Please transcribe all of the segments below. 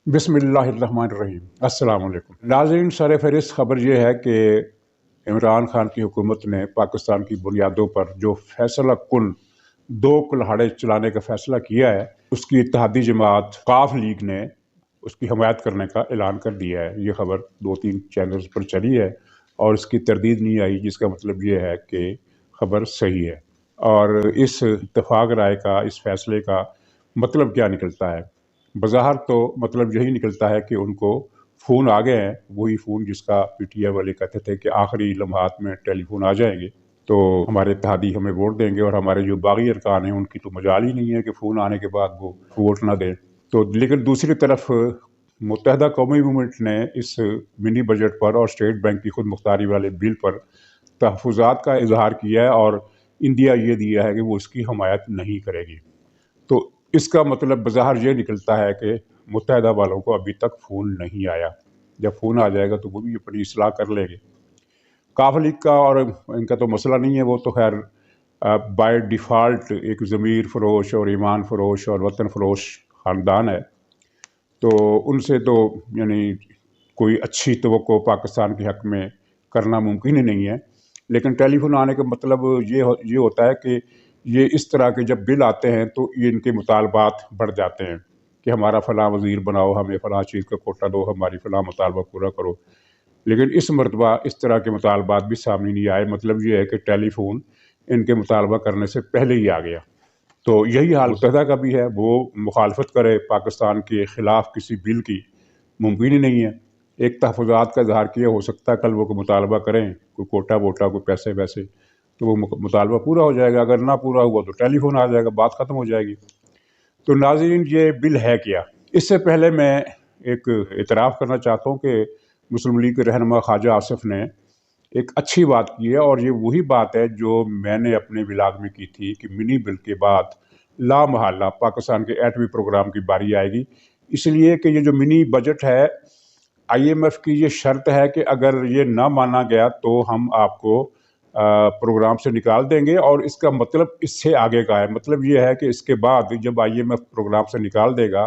बिस्मिल्लाहिर्रहमानिर्रहीम। अस्सलाम वालेकुम नाज़रीन, सर फहरिस्त खबर यह है कि इमरान खान की हुकूमत ने पाकिस्तान की बुनियादों पर जो फैसला कुन दो कुल्हाड़े चलाने का फैसला किया है, उसकी इत्तेहादी जमात काफ लीग ने उसकी हमायत करने का ऐलान कर दिया है। ये खबर 2-3 चैनल्स पर चली है और इसकी तरदीद नहीं आई, जिसका मतलब ये है कि खबर सही है। और इस इत्तेफाक राय का, इस फैसले का मतलब क्या निकलता है? बज़ाहिर तो मतलब यही निकलता है कि उनको फ़ोन आ गए हैं, वही फ़ोन जिसका पीटीआई वाले कहते थे कि आखिरी लम्हात में टेलीफोन आ जाएंगे तो हमारे इत्तेहादी हमें वोट देंगे, और हमारे जो बागी अरकान हैं उनकी तो मजाल ही नहीं है कि फ़ोन आने के बाद वो वोट ना दें। तो लेकिन दूसरी तरफ मुत्तहदा कौमी मूवमेंट ने इस मिनी बजट पर और स्टेट बैंक की खुद मुख्तारी वाले बिल पर तहफ़्फ़ुज़ात का इजहार किया है और इंदिया ये दिया है कि वो इसकी हमायत नहीं करेगी। तो इसका मतलब बज़ाहिर ये निकलता है कि मुत्तहदा वालों को अभी तक फ़ोन नहीं आया। जब फ़ोन आ जाएगा तो वो भी अपनी इस्लाह कर लेंगे। काफ लीग का और इनका तो मसला नहीं है, वो तो खैर बाय डिफ़ॉल्ट एक ज़मीर फ़रोश और ईमान फ़रोश और वतन फ़रोश ख़ानदान है, तो उनसे तो यानी कोई अच्छी तवक्को पाकिस्तान के हक़ में करना मुमकिन ही नहीं है। लेकिन टेलीफोन आने का मतलब ये होता है कि ये इस तरह के जब बिल आते हैं तो ये इनके मुतालबात बढ़ जाते हैं कि हमारा फ़लाँ वज़ीर बनाओ, हमें फ़लाँ चीज़ का कोटा दो, हमारी फ़लाँ मुतालबा पूरा करो। लेकिन इस मरतबा इस तरह के मुतालबात भी सामने नहीं आए। मतलब ये है कि टेलीफोन इनके मुतालबा करने से पहले ही आ गया। तो यही हाल मुत्तहदा का भी है, वो मुखालफत करे पाकिस्तान के ख़िलाफ़ किसी बिल की, मुमकिन ही नहीं है। एक तहफ़्फ़ुज़ात का इज़हार किया, हो सकता है कल वो मुतालबा करें, कोई कोटा वोटा, कोई पैसे वैसे, तो वो मुतालबा पूरा हो जाएगा। अगर ना पूरा हुआ तो टेलीफोन आ जाएगा, बात ख़त्म हो जाएगी। तो नाज़रीन, ये बिल है क्या? इससे पहले मैं एक इतराफ़ करना चाहता हूँ कि मुस्लिम लीग के रहनुमा ख्वाजा आसिफ ने एक अच्छी बात की है, और ये वही बात है जो मैंने अपने व्लॉग में की थी कि मिनी बिल के बाद लामहल्ला पाकिस्तान के एटमी प्रोग्राम की बारी आएगी। इसलिए कि ये जो मिनी बजट है, IMF की ये शर्त है कि अगर ये ना माना गया तो हम आपको प्रोग्राम से निकाल देंगे। और इसका मतलब इससे आगे का है, मतलब ये है कि इसके बाद जब IMF प्रोग्राम से निकाल देगा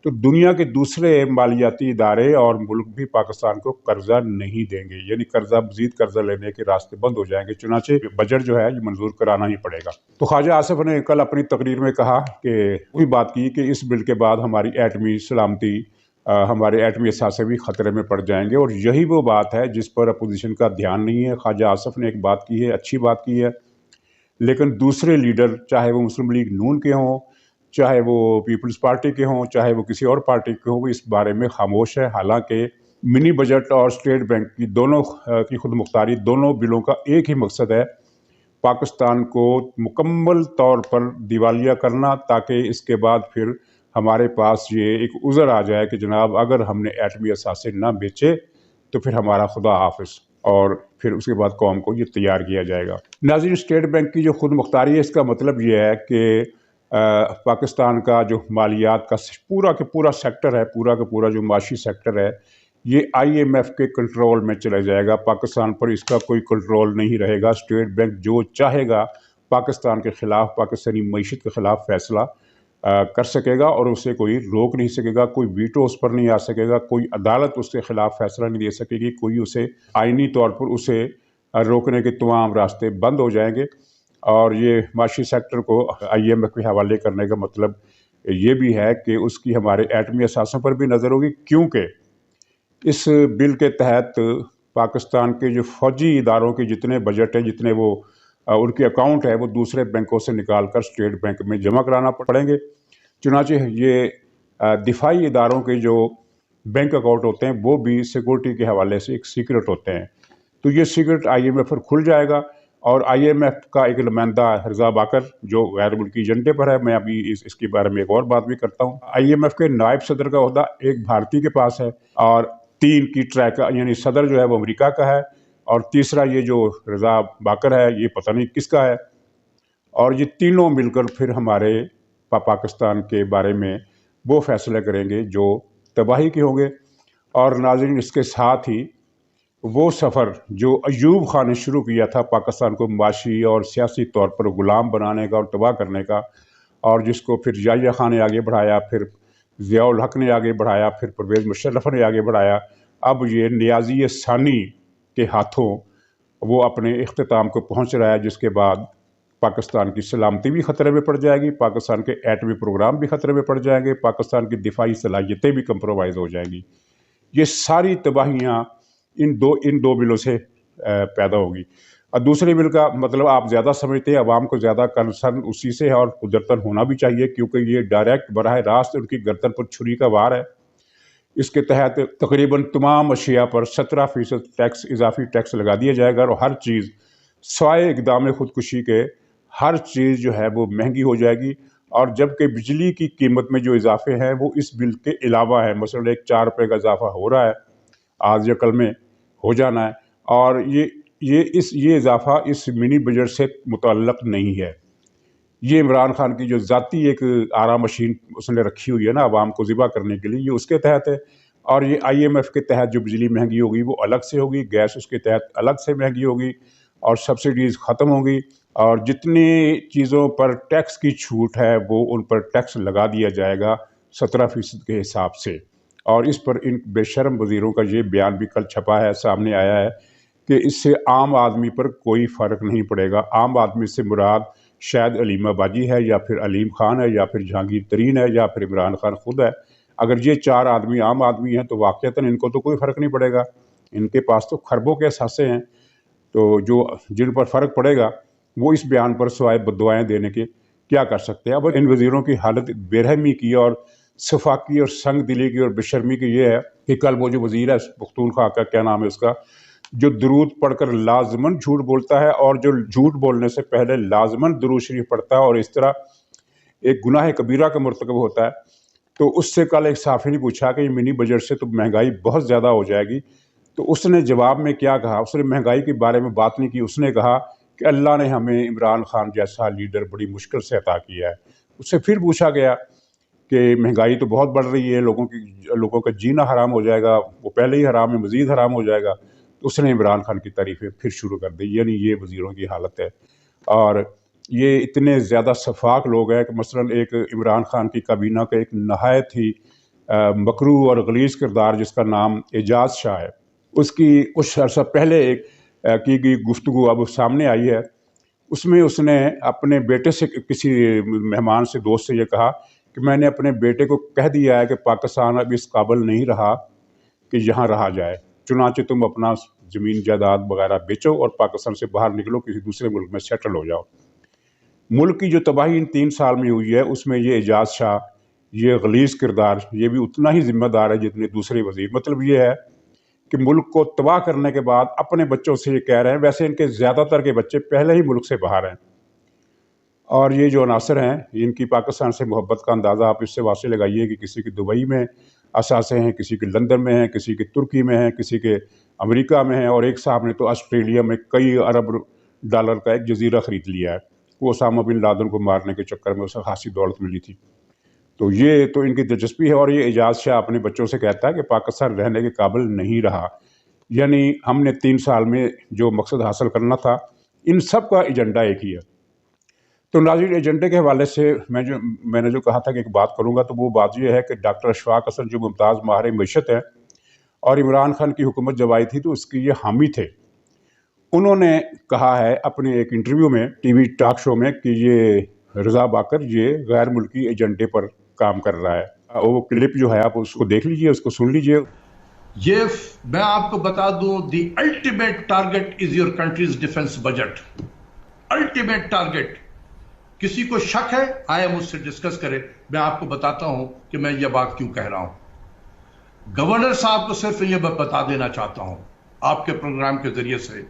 तो दुनिया के दूसरे मालियाती इदारे और मुल्क भी पाकिस्तान को कर्जा नहीं देंगे, यानी मजीद कर्जा लेने के रास्ते बंद हो जाएंगे। चुनाचे बजट जो है ये मंजूर कराना ही पड़ेगा। तो ख्वाजा आसिफ ने कल अपनी तकरीर में कहा कि वही बात की कि इस बिल के बाद हमारी एटमी सलामती, हमारे एटमी असासे भी ख़तरे में पड़ जाएंगे, और यही वो बात है जिस पर अपोजिशन का ध्यान नहीं है। ख्वाजा आसिफ ने एक बात की है, अच्छी बात की है, लेकिन दूसरे लीडर, चाहे वो मुस्लिम लीग नून के हों, चाहे वो पीपल्स पार्टी के हों, चाहे वो किसी और पार्टी के हों, वो इस बारे में खामोश है। हालांकि मिनी बजट और स्टेट बैंक की दोनों की खुद मुख्तारी, दोनों बिलों का एक ही मकसद है, पाकिस्तान को मुकम्मल तौर पर दिवालिया करना, ताकि इसके बाद फिर हमारे पास ये एक उज़र आ जाए कि जनाब अगर हमने एटमी असासे ना बेचे तो फिर हमारा खुदा हाफिज़, और फिर उसके बाद कौम को ये तैयार किया जाएगा। नाज़रीन, स्टेट बैंक की जो खुद मुख्तारी है, इसका मतलब ये है कि पाकिस्तान का जो मालियात का पूरा सेक्टर है, पूरा का पूरा जो माशी सेक्टर है, ये IMF के कंट्रोल में चला जाएगा। पाकिस्तान पर इसका कोई कंट्रोल नहीं रहेगा। स्टेट बैंक जो चाहेगा पाकिस्तान के ख़िलाफ़, पाकिस्तानी मईशत के ख़िलाफ़ फ़ैसला कर सकेगा, और उसे कोई रोक नहीं सकेगा, कोई वीटो उस पर नहीं आ सकेगा, कोई अदालत उसके ख़िलाफ़ फ़ैसला नहीं दे सकेगी, कोई उसे आइनी तौर पर उसे रोकने के तमाम रास्ते बंद हो जाएंगे। और ये माशी सेक्टर को IMF के हवाले करने का मतलब ये भी है कि उसकी हमारे एटमी असासों पर भी नज़र होगी, क्योंकि इस बिल के तहत पाकिस्तान के जो फ़ौजी इदारों के जितने बजट हैं, जितने वो उनके अकाउंट है, वो दूसरे बैंकों से निकाल कर स्टेट बैंक में जमा कराना पड़ेंगे। चुनाचे ये दिफाई इदारों के जो बैंक अकाउंट होते हैं वो भी सिक्योरिटी के हवाले से एक सीक्रेट होते हैं, तो ये सीक्रेट IMF पर खुल जाएगा। और IMF का एक नुमाइंदा रज़ा बाकर जो गैर मुल्की एजेंडे पर है, मैं अभी इसके बारे में एक और बात भी करता हूँ। IMF के नायब सदर का ओहदा एक भारतीय के पास है, और 3 की ट्रैक, यानी सदर जो है वो अमेरिका का है, और तीसरा ये जो रज़ा बाकर है ये पता नहीं किसका है। और ये तीनों मिलकर फिर हमारे पाकिस्तान के बारे में वो फैसले करेंगे जो तबाही के होंगे। और नाज़रीन, इसके साथ ही वो सफ़र जो अयूब खान ने शुरू किया था पाकिस्तान को माशी और सियासी तौर पर ग़ुलाम बनाने का और तबाह करने का, और जिसको फिर याहिया खान ने आगे बढ़ाया, फिर ضیاء الحق نے آگے بڑھایا، پھر پرویز مشرف نے آگے بڑھایا، اب یہ نیازی ثانی کے ہاتھوں وہ اپنے اختتام کو پہنچ رہا ہے، جس کے بعد پاکستان کی سلامتی بھی خطرے میں پڑ جائے گی، پاکستان کے ایٹمی پروگرام بھی خطرے میں پڑ جائیں گے، پاکستان کی دفاعی صلاحیتیں بھی کمپرومائز ہو جائیں گی۔ یہ ساری تباہیاں ان دو بلوں سے پیدا ہوگی۔ اور دوسرے بل کا مطلب آپ زیادہ سمجھتے ہیں، عوام کو زیادہ کنسرن اسی سے ہے، اور قدرتاً ہونا بھی چاہیے، کیونکہ یہ ڈائریکٹ براہ راست ان کی گردن پر چھری کا وار ہے۔ اس کے تحت تقریباً تمام اشیاء پر 17% ٹیکس، اضافی ٹیکس لگا دیا جائے گا، اور ہر چیز سوائے اقدام خودکشی کے ہر چیز جو ہے وہ مہنگی ہو جائے گی۔ اور جبکہ بجلی کی قیمت میں جو اضافے ہیں وہ اس بل کے علاوہ ہے، مثلا ایک 4 روپے کا اضافہ ہو رہا ہے، آج یا کل میں ہو جانا ہے، اور یہ اضافہ اس منی بجٹ سے متعلق نہیں ہے۔ یہ عمران خان کی جو ذاتی ایک آرا مشین اس نے رکھی ہوئی ہے نا عوام کو ذبح کرنے کے لیے، یہ اس کے تحت ہے۔ اور یہ IMF کے تحت جو بجلی مہنگی ہوگی وہ الگ سے ہوگی، گیس اس کے تحت الگ سے مہنگی ہوگی، اور سبسڈیز ختم ہوگی، اور جتنی چیزوں پر ٹیکس کی چھوٹ ہے وہ ان پر ٹیکس لگا دیا جائے گا 17% کے حساب سے۔ اور اس پر ان بے شرم وزیروں کا یہ بیان بھی کل چھپا ہے، سامنے آیا ہے کہ اس سے عام آدمی پر کوئی فرق نہیں پڑے گا۔ عام آدمی سے مراد شاید علیمہ باجی ہے، یا پھر علیم خان ہے، یا پھر جہانگیر ترین ہے، یا پھر عمران خان خود ہے۔ اگر یہ 4 آدمی عام آدمی ہیں تو واقعتاً ان کو تو کوئی فرق نہیں پڑے گا، ان کے پاس تو خربوں کے اثاثے ہیں، تو جن پر فرق پڑے گا وہ اس بیان پر سوائے بددعائیں دینے کے کیا کر سکتے ہیں۔ اب ان وزیروں کی حالت بے رحمی کی اور صفاقی اور سنگ دلی کی اور بے شرمی کی یہ ہے کہ کل وہ جو وزیر ہے پختونخوا کا، کیا نام ہے اس کا، جو درود پڑھ کر لازماً جھوٹ بولتا ہے، اور جو جھوٹ بولنے سے پہلے لازماً درود شریف پڑھتا ہے، اور اس طرح ایک گناہ کبیرہ کا مرتکب ہوتا ہے، تو اس سے کل ایک صحافی نے پوچھا کہ یہ منی بجٹ سے تو مہنگائی بہت زیادہ ہو جائے گی، تو اس نے جواب میں کیا کہا؟ اس نے مہنگائی کے بارے میں بات نہیں کی، اس نے کہا کہ اللہ نے ہمیں عمران خان جیسا لیڈر بڑی مشکل سے عطا کیا ہے۔ اس سے پھر پوچھا گیا کہ مہنگائی تو بہت بڑھ رہی ہے، لوگوں کا جینا حرام ہو جائے گا، وہ پہلے ہی حرام ہے، مزید حرام ہو جائے گا، تو اس نے عمران خان کی تعریفیں پھر شروع کر دی۔ یعنی یہ وزیروں کی حالت ہے، اور یہ اتنے زیادہ شفاق لوگ ہیں کہ مثلاً ایک عمران خان کی کابینہ کا ایک نہایت ہی مکروہ اور غلیظ کردار جس کا نام اعجاز شاہ ہے، اس کی کچھ عرصہ پہلے ایک کی گئی گفتگو اب سامنے آئی ہے۔ اس میں اس نے اپنے بیٹے سے، کسی مہمان سے، دوست سے یہ کہا کہ میں نے اپنے بیٹے کو کہہ دیا ہے کہ پاکستان اب اس قابل نہیں رہا کہ یہاں رہا جائے، چنانچہ تم اپنا زمین جائیداد وغیرہ بیچو اور پاکستان سے باہر نکلو، کسی دوسرے ملک میں سیٹل ہو جاؤ۔ ملک کی جو تباہی ان 3 سال میں ہوئی ہے اس میں یہ اعجاز شاہ، یہ غلیظ کردار، یہ بھی اتنا ہی ذمہ دار ہے جتنے دوسرے وزیر۔ مطلب یہ ہے کہ ملک کو تباہ کرنے کے بعد اپنے بچوں سے یہ کہہ رہے ہیں، ویسے ان کے زیادہ تر کے بچے پہلے ہی ملک سے باہر ہیں، اور یہ جو عناصر ہیں ان کی پاکستان سے محبت کا اندازہ آپ اس سے واضح لگائیے کہ کسی کی دبئی میں اثاثے ہیں، کسی کے لندن میں ہیں، کسی کے ترکی میں ہیں، کسی کے امریکہ میں ہیں، اور ایک صاحب نے تو آسٹریلیا میں کئی ارب ڈالر کا ایک جزیرہ خرید لیا ہے، وہ اسامہ بن لادن کو مارنے کے چکر میں اسے خاصی دولت ملی تھی۔ تو یہ تو ان کی دلچسپی ہے، اور یہ اعجاز شاہ اپنے بچوں سے کہتا ہے کہ پاکستان رہنے کے قابل نہیں رہا۔ یعنی ہم نے 3 سال میں جو مقصد حاصل کرنا تھا، ان سب کا ایجنڈا ایک ہی ہے۔ تو ناظرین، ایجنڈے کے حوالے سے میں نے جو کہا تھا کہ ایک بات کروں گا، تو وہ بات یہ ہے کہ ڈاکٹر اشفاق حسن جو ممتاز ماہر معیشت ہیں، اور عمران خان کی حکومت جب آئی تھی تو اس کی یہ حامی تھے، انہوں نے کہا ہے اپنے ایک انٹرویو میں ٹی وی ٹاک شو میں کہ یہ رضا باکر یہ غیر ملکی ایجنڈے پر کام کر رہا ہے۔ وہ کلپ جو ہے آپ اس کو دیکھ لیجئے، اس کو سن لیجئے۔ یہ میں آپ کو بتا دوں، the ultimate target is your countries defence budget, ultimate target. کسی کو شک ہے آئے مجھ سے ڈسکس کرے، میں آپ کو بتاتا ہوں کہ میں یہ بات کیوں کہہ رہا ہوں۔ گورنر صاحب کو صرف یہ بتا دینا چاہتا ہوں آپ کے پروگرام کے ذریعے سے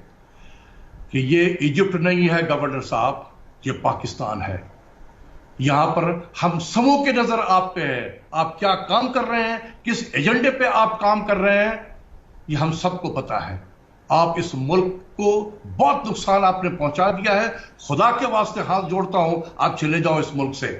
کہ یہ ایجپٹ نہیں ہے گورنر صاحب، یہ پاکستان ہے۔ یہاں پر ہم سمو کے نظر آپ پہ ہے، آپ کیا کام کر رہے ہیں، کس ایجنڈے پہ آپ کام کر رہے ہیں، یہ ہم سب کو پتا ہے۔ آپ اس ملک کو بہت نقصان آپ نے پہنچا دیا ہے، خدا کے واسطے ہاتھ جوڑتا ہوں آپ چلے جاؤ اس ملک سے۔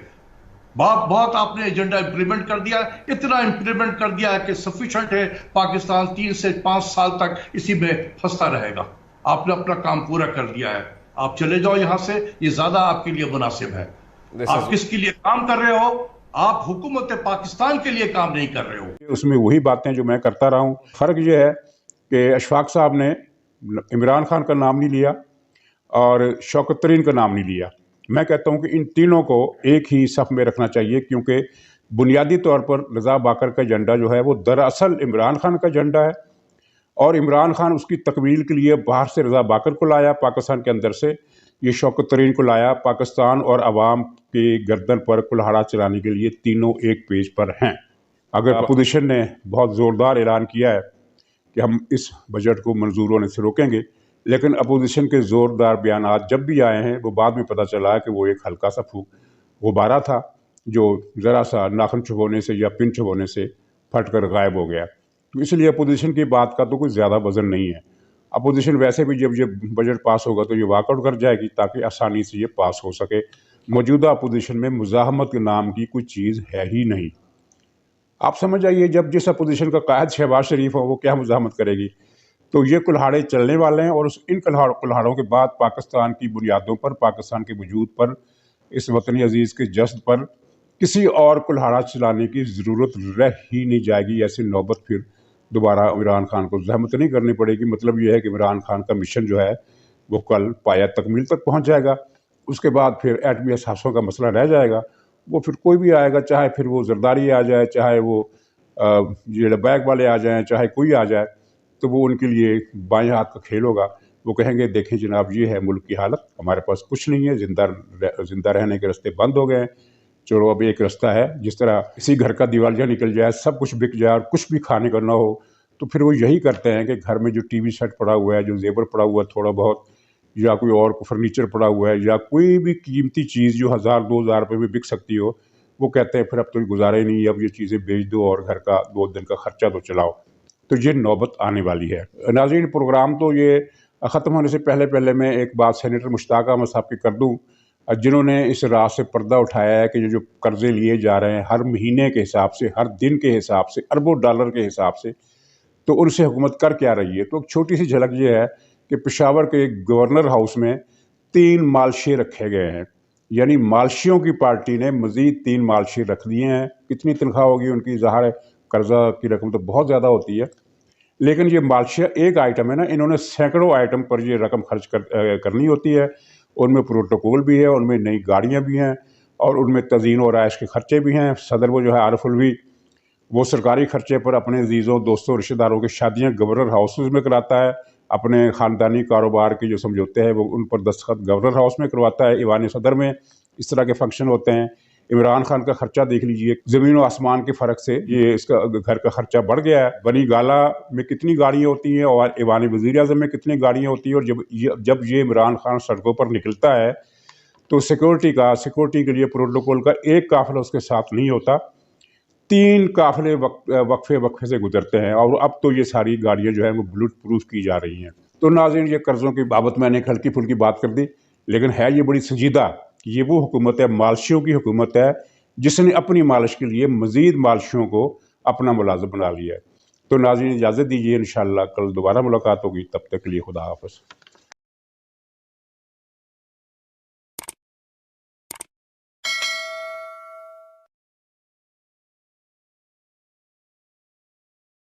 بہت آپ نے ایجنڈا امپلیمنٹ کر دیا، اتنا امپلیمنٹ کر دیا ہے کہ سفیشنٹ ہے، پاکستان 3 سے 5 سال تک اسی میں پھنستا رہے گا۔ آپ نے اپنا کام پورا کر دیا ہے، آپ چلے جاؤ یہاں سے، یہ زیادہ آپ کے لیے مناسب ہے۔ آپ کس کے لیے کام کر رہے ہو؟ आप हुकूमत पाकिस्तान के लिए काम नहीं कर रहे हो। उसमें वही बातें जो मैं करता रहा हूँ। फ़र्क ये है कि अशफाक साहब ने इमरान खान का नाम नहीं लिया और शौकत तरीन का नाम नहीं लिया। मैं कहता हूँ कि इन तीनों को एक ही सफ़ में रखना चाहिए, क्योंकि बुनियादी तौर पर रज़ा बाकर का एजेंडा जो है वो दरअसल इमरान खान का एजेंडा है, और इमरान खान उसकी तकमील के लिए बाहर से रज़ा बाकर को लाया, पाकिस्तान के अंदर से ये शौकत तरीन को लाया। पाकिस्तान और आवाम के गर्दन पर कुल्हाड़ा चलाने के लिए तीनों एक पेज पर हैं। अगर अपोजिशन ने बहुत ज़ोरदार ऐलान किया है कि हम इस बजट को मंजूर होने से रोकेंगे, लेकिन अपोजिशन के ज़ोरदार बयानात जब भी आए हैं वो बाद में पता चला है कि वो एक हल्का सा गुब्बारा था जो ज़रा सा नाखून छुपाने से या पिन छुपाने से फट कर गायब हो गया। तो इसलिए अपोजिशन की बात का तो कोई ज़्यादा वज़न नहीं है। अपोजिशन वैसे भी जब ये बजट पास होगा तो ये वाकआउट कर जाएगी ताकि आसानी से ये पास हो सके। मौजूदा अपोजिशन में मुज़ाहमत के नाम की कोई चीज़ है ही नहीं। आप समझ आइए, जब जिस अपोजिशन का कायद शहबाज शरीफ हो वो क्या मुज़ाहमत करेगी। तो ये कुल्हाड़े चलने वाले हैं, और इन कुल्हाड़ों के बाद पाकिस्तान की बुनियादों पर, पाकिस्तान के वजूद पर, इस वतनी अजीज़ के जश्न पर किसी और कुल्हाड़ा चलाने की ज़रूरत रह ही नहीं जाएगी। ऐसी नौबत फिर दोबारा इमरान खान को ज़हमत नहीं करनी पड़ेगी। मतलब ये है कि इमरान खान का मिशन जो है वो कल पाया तकमील तक पहुँच जाएगा। उसके बाद फिर एटमी असासों का मसला रह जाएगा। वो फिर कोई भी आएगा, चाहे फिर वो जरदारी आ जाए, चाहे वो ये लबैक वाले आ जाएँ, चाहे कोई आ जाए, तो वो उनके लिए बाएं हाथ का खेल होगा। वो कहेंगे देखें जनाब ये है मुल्क की हालत, हमारे पास कुछ नहीं है, जिंदा रहने के रास्ते बंद हो गए हैं, चलो अब एक रास्ता है, जिस तरह किसी घर का दिवालिया निकल जाए, सब कुछ बिक जाए और कुछ भी खाने का ना हो, तो फिर वो यही करते हैं कि घर में जो टीवी सेट पड़ा हुआ है, जो जेवर पड़ा हुआ है थोड़ा बहुत, या कोई और फर्नीचर पड़ा हुआ है, या कोई भी कीमती चीज़ जो 1000-2000 रुपये में बिक सकती हो, वो कहते हैं फिर अब तो गुजारा ही नहीं है, अब ये चीज़ें बेच दो और घर का 2 दिन का खर्चा तो चलाओ। तो ये नौबत आने वाली है। नाज़रीन, प्रोग्राम तो ये ख़त्म होने से पहले मैं एक बात सेनेटर मुश्ताक अहमद साहब की कर दूँ, जिन्होंने इस रात से पर्दा उठाया है कि ये जो कर्ज़े लिए जा रहे हैं हर महीने के हिसाब से, हर दिन के हिसाब से, अरबों डॉलर के हिसाब से, तो उनसे हुकूमत कर क्या रही है। तो एक छोटी सी झलक ये है कि पेशावर के गवर्नर हाउस में 3 मालशे रखे गए हैं, यानी मालशियों की पार्टी ने मज़ीद 3 मालशे रख दिए हैं। कितनी तनख्वाह होगी उनकी, ज़ाहिर है कर्जा की रकम तो बहुत ज़्यादा होती है, लेकिन ये मालशिया एक आइटम है ना, इन्होंने सैकड़ों आइटम पर ये रकम खर्च करनी होती है। उनमें प्रोटोकॉल भी है, उनमें नई गाड़ियाँ भी हैं, और उनमें तज़ीन और आयश के खर्चे भी हैं। सदर वो जो है आरिफ अलवी, वो सरकारी खर्चे पर अपने अजीज़ों, दोस्तों, रिश्तेदारों की शादियाँ गवर्नर हाउसेज़ में कराता है। अपने ख़ानदानी कारोबार के जो समझौते हैं वो उन पर दस्तखत गवर्नर हाउस में करवाता है। ईवान सदर में इस तरह के फंक्शन होते हैं। इमरान खान का खर्चा देख लीजिए, ज़मीन और आसमान के फ़र्क से ये इसका घर का खर्चा बढ़ गया है। बनी गाला में कितनी गाड़ियाँ होती हैं और ईवान वज़ीर-ए-आज़म में कितनी गाड़ियाँ होती हैं, और जब ये इमरान खान सड़कों पर निकलता है तो सिक्योरिटी के लिए प्रोटोकॉल का एक काफ़िला उसके साथ नहीं होता, 3 काफ़िले वक्फे से गुजरते हैं, और अब तो ये सारी गाड़ियाँ जो है वो बुलेट प्रूफ की जा रही हैं। तो नाज़रीन, ये कर्ज़ों की बाबत मैंने एक हल्की फुल्की बात कर दी, लेकिन है ये बड़ी संजीदा। ये वो हुकूमत है, मालशियों की हुकूमत है, जिसने अपनी मालिश के लिए मज़ीद मालशियों को अपना मुलाज़िम बना लिया है। तो नाज़रीन, इजाज़त दीजिए, इंशाअल्लाह कल दोबारा मुलाकात होगी, तब तक के लिए खुदा हाफ़िज़।